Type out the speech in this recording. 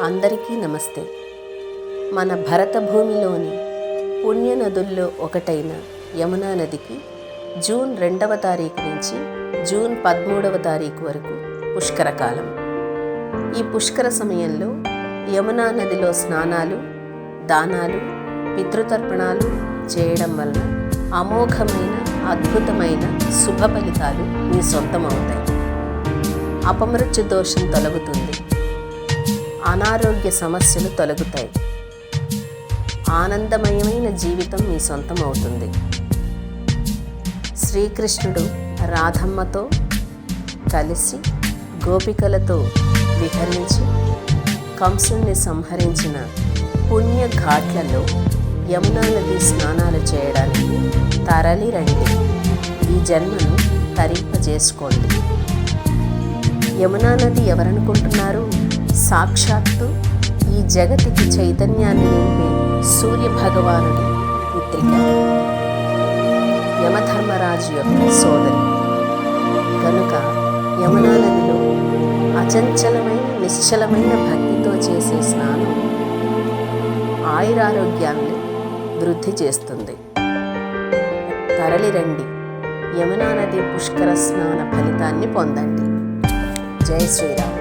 అందరికీ నమస్తే. మన భరత భూమిలోని పుణ్యనదుల్లో ఒకటైన యమునా నదికి జూన్ 2వ తారీఖు నుంచి జూన్ 13వ తారీఖు వరకు పుష్కరకాలం. ఈ పుష్కర సమయంలో యమునా నదిలో స్నానాలు, దానాలు, పితృతర్పణాలు చేయడం వలన అమోఘమైన అద్భుతమైన శుభ ఫలితాలు మీ సొంతమవుతాయి. అపమృత్యు దోషం తొలగుతుంది, అనారోగ్య సమస్యలు తొలగుతాయి, ఆనందమయమైన జీవితం మీ సొంతం అవుతుంది. శ్రీకృష్ణుడు రాధమ్మతో కలిసి గోపికలతో విహరించి కంసుని సంహరించిన పుణ్య ఘాట్లలో యమునా నది స్నానాలు చేయడానికి తరలి రండి. ఈ జన్మను తరింపజేసుకోండి. యమునా నది ఎవరనుకుంటున్నారు? సాక్షాత్తు ఈ జగతికి చైతన్యాన్ని నింపే సూర్య భగవానుడి పుత్రిక, యమధర్మరాజు యొక్క సోదరి. కనుక యమునా నదిలో అచంచలమైన నిశ్చలమైన భక్తితో చేసే స్నానం ఆయురారోగ్యాన్ని వృద్ధి చేస్తుంది. తరలిరండి, యమునా నది పుష్కర స్నాన ఫలితాన్ని పొందండి. జై శ్రీరామ్.